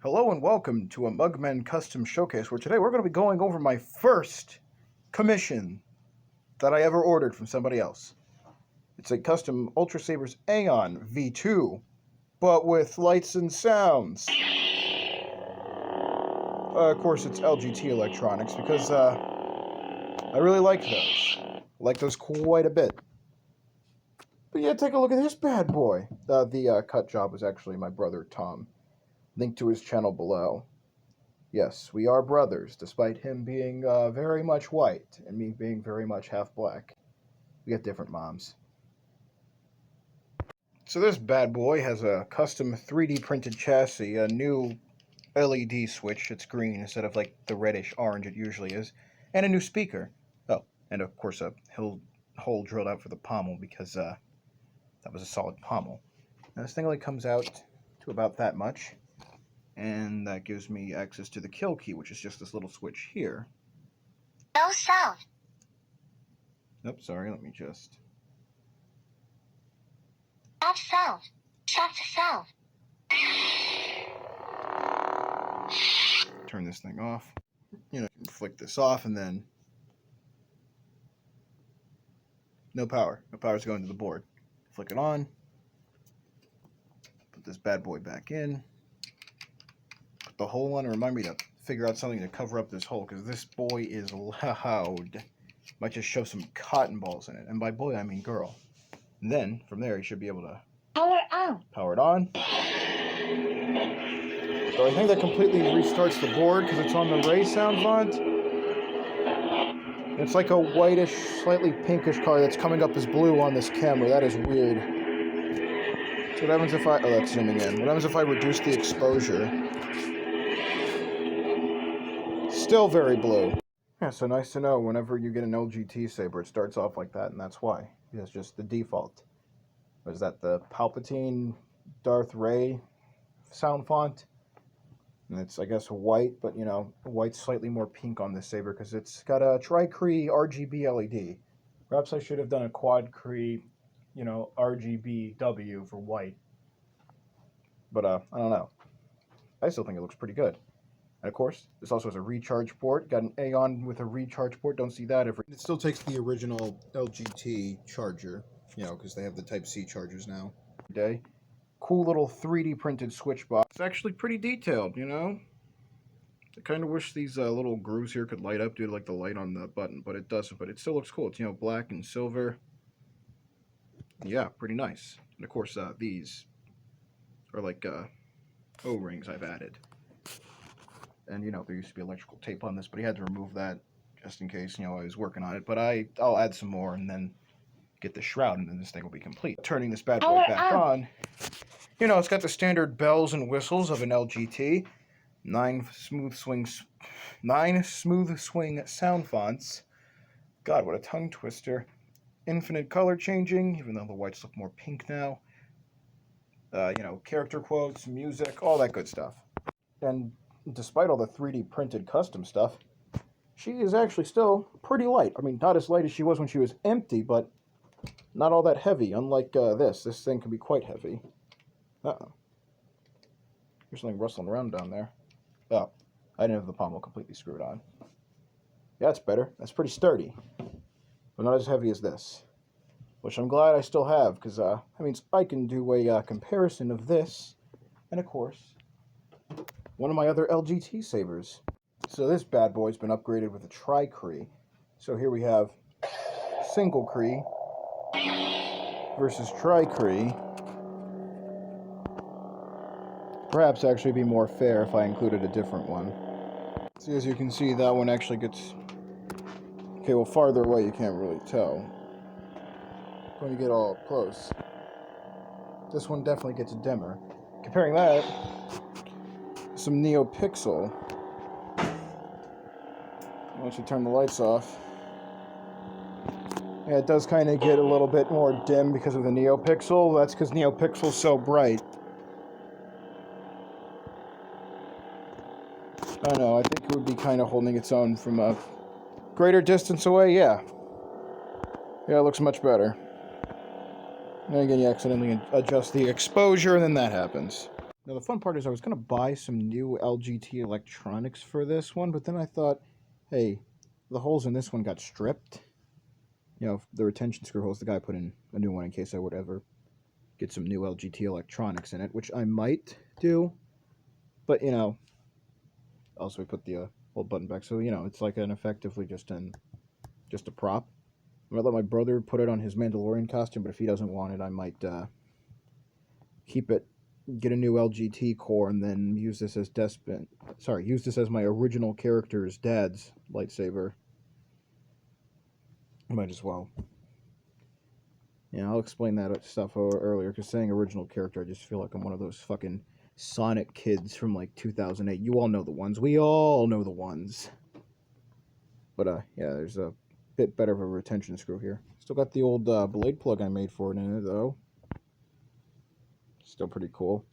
Hello and welcome to a Mugmen Custom Showcase, where today we're going to be going over my first commission that I ever ordered from somebody else. It's a custom ultrasabers Aeon V2, but with lights and sounds. Of course, it's LGT electronics because I really like those. I like those quite a bit. But yeah, take a look at this bad boy. The cut job was actually my brother Tom. Link to his channel below. Yes, we are brothers, despite him being very much white and me being very much half black. We got different moms. So this bad boy has a custom 3D printed chassis, a new LED switch, it's green instead of like the reddish orange it usually is, and a new speaker. Oh, and of course a hole drilled out for the pommel because that was a solid pommel. Now this thing only comes out to about that much. And that gives me access to the kill key, which is just this little switch here. No sound. Nope, sorry, let me just... Add sound. Shut sound. Turn this thing off. You know, flick this off and then... No power. No power's going to the board. Flick it on. Put this bad boy back in. The hole on, and remind me to figure out something to cover up this hole, because this boy is loud. Might just shove some cotton balls in it, and by boy I mean girl. And then from there you should be able to power it on. So I think that completely restarts the board because it's on the Ray sound font. It's like a whitish, slightly pinkish color that's coming up as blue on this camera. That is weird. So what happens if I... Oh, that's zooming in. What happens if I reduce the exposure? Still very blue. Yeah, so nice to know whenever you get an LGT saber, it starts off like that, and that's why. It's just the default. Was that the Palpatine Darth Ray sound font? And it's, I guess, white, but, you know, white's slightly more pink on this saber because it's got a Tri-Cree RGB LED. Perhaps I should have done a Quad-Cree, you know, RGBW for white. But, I don't know. I still think it looks pretty good. And of course, this also has a recharge port. Got an Aeon with a recharge port. Don't see that every... It still takes the original LGT charger, you know, because they have the Type-C chargers now. Day. Cool little 3D printed switch box. It's actually pretty detailed, you know? I kind of wish these little grooves here could light up due to like the light on the button, but it doesn't. But it still looks cool. It's, you know, black and silver. Yeah, pretty nice. And of course, these are like O-rings I've added. And, you know, there used to be electrical tape on this, but he had to remove that just in case, you know, I was working on it. But I'll add some more and then get the shroud, and then this thing will be complete. Turning this bad boy back on, you know, it's got the standard bells and whistles of an LGT. 9 smooth swing sound fonts. God, what a tongue twister. Infinite color changing, even though the whites look more pink now. You know, character quotes, music, all that good stuff. And despite all the 3D printed custom stuff, she is actually still pretty light. I mean, not as light as she was when she was empty, but not all that heavy. Unlike this thing can be quite heavy. Uh-oh. There's something rustling around down there. Oh, I didn't have the pommel completely screwed on. Yeah, that's better. That's pretty sturdy. But not as heavy as this. Which I'm glad I still have, because that means I can do a comparison of this, and of course, one of my other LGT sabers. So this bad boy's been upgraded with a Tri-Cree. So here we have single Cree versus Tri-Cree. Perhaps actually be more fair if I included a different one. See, as you can see, that one actually gets... Okay, well, farther away you can't really tell. When you get all up close. This one definitely gets dimmer. Comparing that, some NeoPixel. Once you turn the lights off, yeah, it does kind of get a little bit more dim because of the NeoPixel. That's because NeoPixel's so bright. I don't know, I think it would be kind of holding its own from a greater distance away, yeah. Yeah, it looks much better. And again, you accidentally adjust the exposure, and then that happens. Now, the fun part is I was going to buy some new LGT electronics for this one, but then I thought, hey, the holes in this one got stripped. You know, the retention screw holes, the guy put in a new one in case I would ever get some new LGT electronics in it, which I might do. But, you know, also we put the old button back. So, you know, it's like an effectively just a prop. I'm going to let my brother put it on his Mandalorian costume, but if he doesn't want it, I might keep it, get a new LGT core, and then use this as use this as my original character's dad's lightsaber. Might as well. Yeah, I'll explain that stuff earlier, because saying original character, I just feel like I'm one of those fucking Sonic kids from like 2008. You all know the ones. We all know the ones. But yeah, there's a bit better of a retention screw here. Still got the old blade plug I made for it in it, though. Still pretty cool.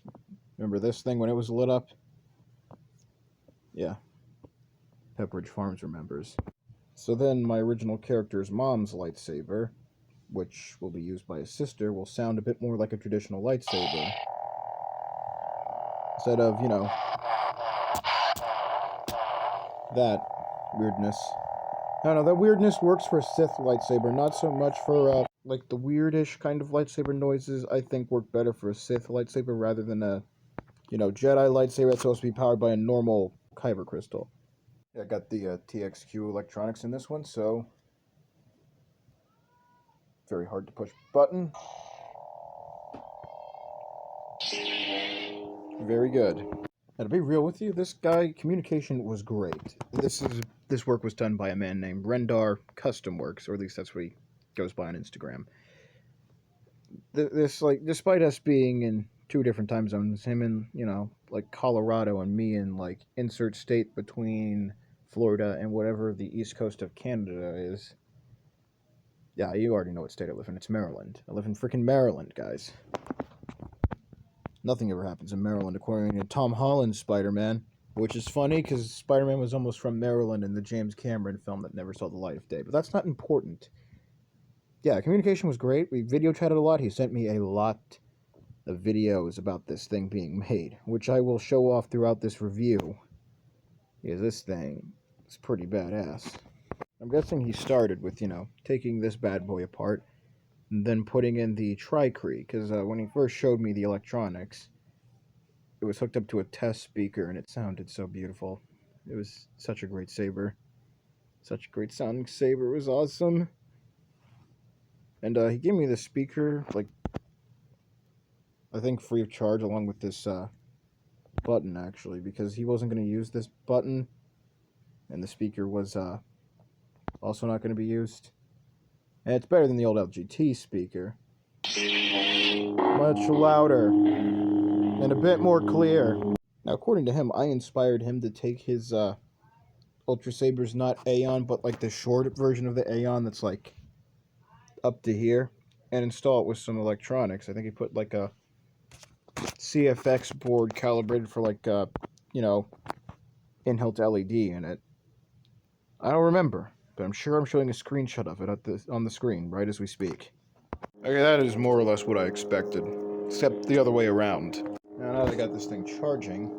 Remember this thing when it was lit up? Yeah. Pepperidge Farms remembers. So then my original character's mom's lightsaber, which will be used by his sister, will sound a bit more like a traditional lightsaber. Instead of, you know, that weirdness. I don't know, that weirdness works for a Sith lightsaber, not so much for, like, the weirdish kind of lightsaber noises, I think work better for a Sith lightsaber rather than a, you know, Jedi lightsaber that's supposed to be powered by a normal kyber crystal. I got the TXQ electronics in this one, so very hard to push button. Very good. Now, to be real with you, this guy, communication was great. This work was done by a man named Rendar Custom Works, or at least that's what he goes by on Instagram. This, like, despite us being in 2 different time zones, him in, you know, like, Colorado, and me in, like, insert state between Florida and whatever the east coast of Canada is. Yeah, you already know what state I live in. It's Maryland. I live in freaking Maryland, guys. Nothing ever happens in Maryland, according to Tom Holland's Spider-Man. Which is funny, because Spider-Man was almost from Maryland in the James Cameron film that never saw the light of day. But that's not important. Yeah, communication was great. We video chatted a lot. He sent me a lot of videos about this thing being made, which I will show off throughout this review. Yeah, this thing is pretty badass. I'm guessing he started with, you know, taking this bad boy apart and then putting in the Tricree, because when he first showed me the electronics, it was hooked up to a test speaker and it sounded so beautiful. It was such a great saber. Such a great sounding saber. It was awesome. And he gave me the speaker, like, I think free of charge, along with this button, actually, because he wasn't going to use this button, and the speaker was also not going to be used. And it's better than the old LGT speaker. Much louder. And a bit more clear. Now, according to him, I inspired him to take his ultrasabers, not Aeon, but like the short version of the Aeon that's like up to here, and install it with some electronics. I think he put like a CFX board calibrated for like you know, in-hilt LED in it. I don't remember, but I'm sure I'm showing a screenshot of it on the screen right as we speak. Okay, that is more or less what I expected, except the other way around. Now that I got this thing charging.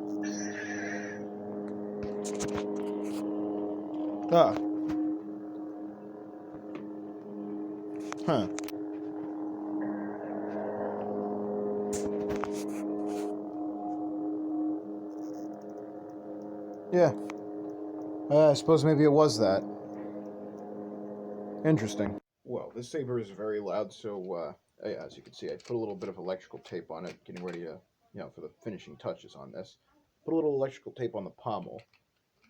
Ah. Huh. Yeah. I suppose maybe it was that. Interesting. Well, this saber is very loud, so yeah, as you can see, I put a little bit of electrical tape on it, getting ready to, you know, for the finishing touches on this. Put a little electrical tape on the pommel,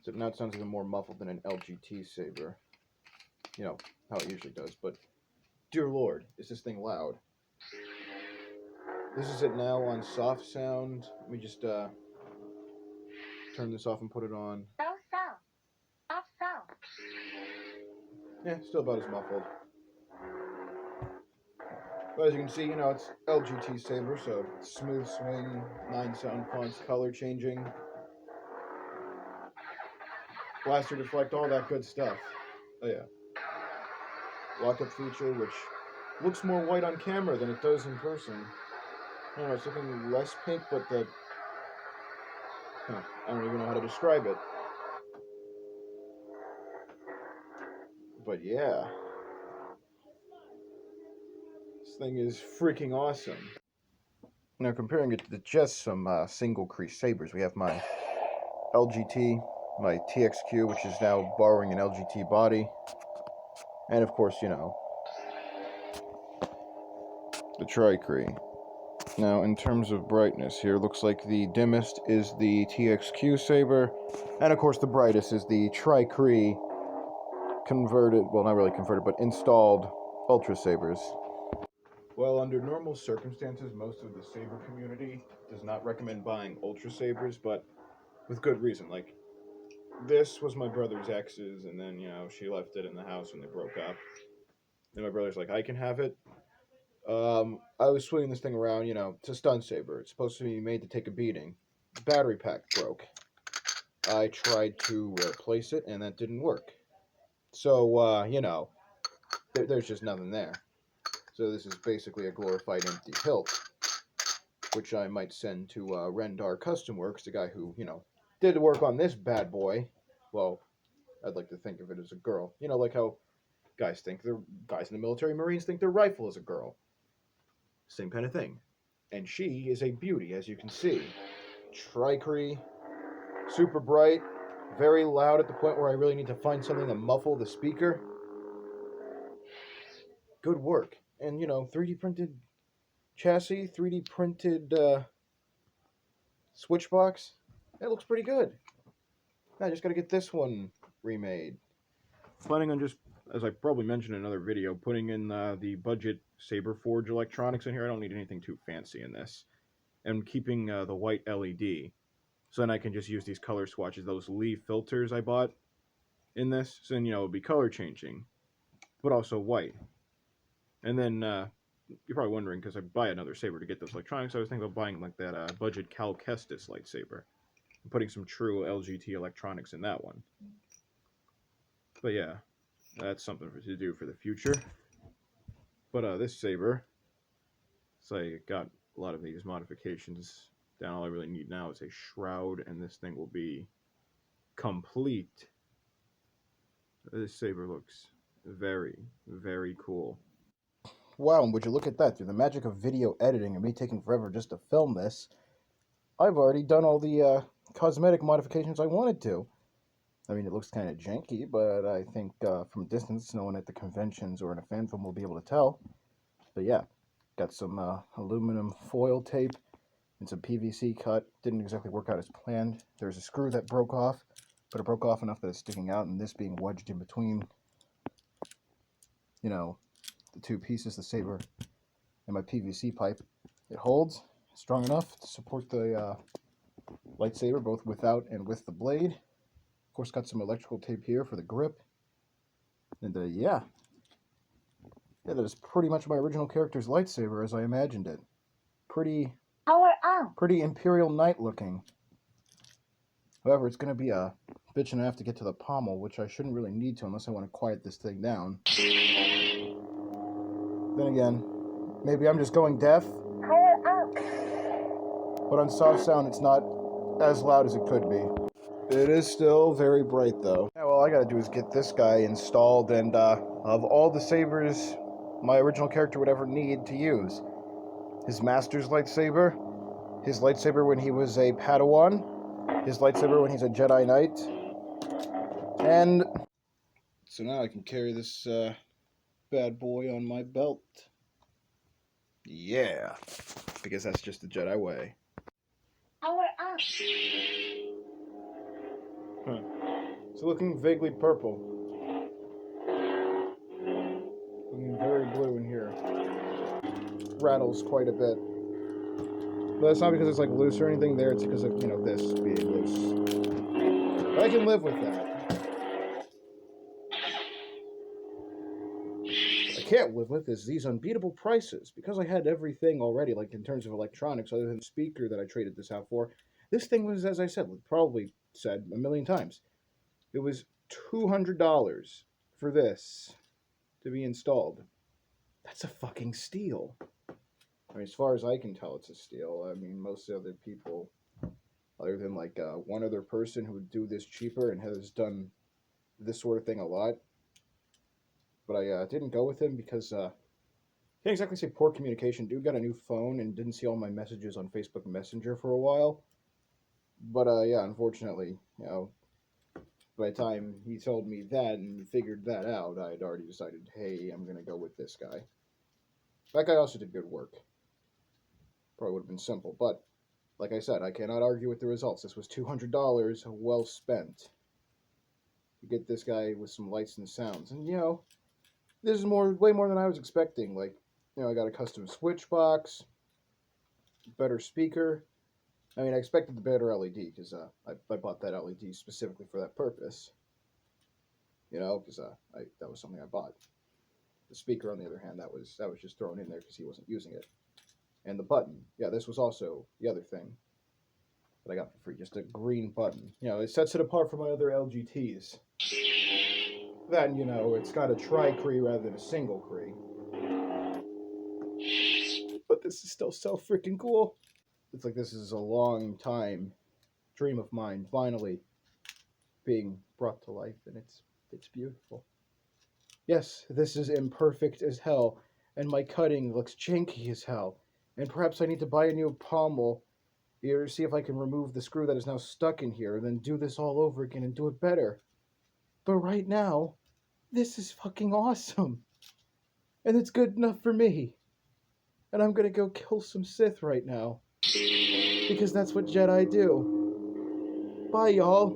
so now it sounds even more muffled than an LGT saber. You know, how it usually does, but dear Lord, is this thing loud. This is it now on soft sound. Let me just turn this off and put it on. Low sound. Off sound. Yeah, still about as muffled. But as you can see, you know, it's LGT saber, so smooth swing, 9 sound fonts, color changing, blaster deflect, all that good stuff. Oh yeah. Lockup feature, which looks more white on camera than it does in person. I don't know, it's looking less pink, but the I don't even know how to describe it. But yeah. This thing is freaking awesome. Now comparing it to just some single crease sabers, we have my LGT, my TXQ, which is now borrowing an LGT body, and of course, you know, the Tri-Cree. Now, in terms of brightness, here looks like the dimmest is the TXQ saber, and of course the brightest is the Tri-Cree converted, well, not really converted, but installed ultrasabers. Well, under normal circumstances, most of the saber community does not recommend buying ultrasabers, but with good reason. Like, this was my brother's ex's, and then, you know, she left it in the house when they broke up. Then my brother's like, I can have it. I was swinging this thing around, you know, it's a stun saber. It's supposed to be made to take a beating. The battery pack broke. I tried to replace it, and that didn't work. So, you know, there's just nothing there. So this is basically a glorified empty hilt, which I might send to Rendar Custom Works, the guy who, you know, did work on this bad boy. Well, I'd like to think of it as a girl. You know, like how guys in the military, Marines think their rifle is a girl. Same kind of thing. And she is a beauty, as you can see. Tri-Cree, super bright, very loud at the point where I really need to find something to muffle the speaker. Good work. And, you know, 3D printed chassis, 3D printed switch box. It looks pretty good. I just gotta get this one remade. Planning on just, as I probably mentioned in another video, putting in the budget Saber Forge electronics in here. I don't need anything too fancy in this. And keeping the white LED. So then I can just use these color swatches, those Lee filters I bought in this. So then, you know, it'll be color changing, but also white. And then, you're probably wondering, because I buy another saber to get those electronics, I was thinking about buying like that budget Cal Kestis lightsaber. And putting some true LGT electronics in that one. But yeah, that's something to do for the future. But this saber, so I got a lot of these modifications down. All I really need now is a shroud, and this thing will be complete. This saber looks very, very cool. Wow, and would you look at that? Through the magic of video editing and me taking forever just to film this, I've already done all the cosmetic modifications I wanted to. I mean, it looks kind of janky, but I think from distance, no one at the conventions or in a fan film will be able to tell. But yeah, got some aluminum foil tape and some PVC cut. Didn't exactly work out as planned. There's a screw that broke off, but it broke off enough that it's sticking out, and this being wedged in between, you know, the two pieces, the saber and my PVC pipe. It holds strong enough to support the lightsaber, both without and with the blade. Of course, got some electrical tape here for the grip. And yeah, that is pretty much my original character's lightsaber as I imagined it. Pretty Imperial Knight looking. However, it's going to be a bitch and a half to get to the pommel, which I shouldn't really need to unless I want to quiet this thing down. Then again, maybe I'm just going deaf. But on soft sound, it's not as loud as it could be. It is still very bright, though. Yeah, well, all I gotta do is get this guy installed, and of all the sabers my original character would ever need to use. His master's lightsaber, his lightsaber when he was a Padawan, his lightsaber when he's a Jedi Knight, and so now I can carry this bad boy on my belt. Yeah, because that's just the Jedi way. Huh. It's looking vaguely purple. Looking very blue in here. Rattles quite a bit. But that's not because it's like loose or anything there, it's because of, you know, this being loose. But I can live with that. What I can't live with is these unbeatable prices. Because I had everything already, like in terms of electronics, other than the speaker that I traded this out for, this thing was, as I said, probably said a million times, it was $200 for this to be installed. That's a fucking steal. I mean, as far as I can tell, it's a steal. I mean, most other people other than like one other person who would do this cheaper and has done this sort of thing a lot. But I didn't go with him because can't exactly say poor communication. Dude got a new phone and didn't see all my messages on Facebook Messenger for a while. But yeah, unfortunately, by the time he told me that and figured that out, I had already decided, hey, I'm gonna go with this guy. That guy also did good work. Probably would have been simple, but like I said, I cannot argue with the results. This was $200 well spent. You get this guy with some lights and sounds, and this is way more than I was expecting. Like, I got a custom switch box, better speaker. I mean, I expected the better LED because I bought that LED specifically for that purpose. Because that was something I bought. The speaker, on the other hand, that was just thrown in there because he wasn't using it. And the button, yeah, this was also the other thing that I got for free, just a green button. It sets it apart from my other LGTs. Then, it's got a tri-Cree rather than a single Cree. But this is still so freaking cool. It's like this is a long time dream of mine finally being brought to life, and it's beautiful. Yes, this is imperfect as hell, and my cutting looks janky as hell. And perhaps I need to buy a new pommel here to see if I can remove the screw that is now stuck in here and then do this all over again and do it better. But right now, this is fucking awesome. And it's good enough for me. And I'm gonna go kill some Sith right now. Because that's what Jedi do. Bye, y'all.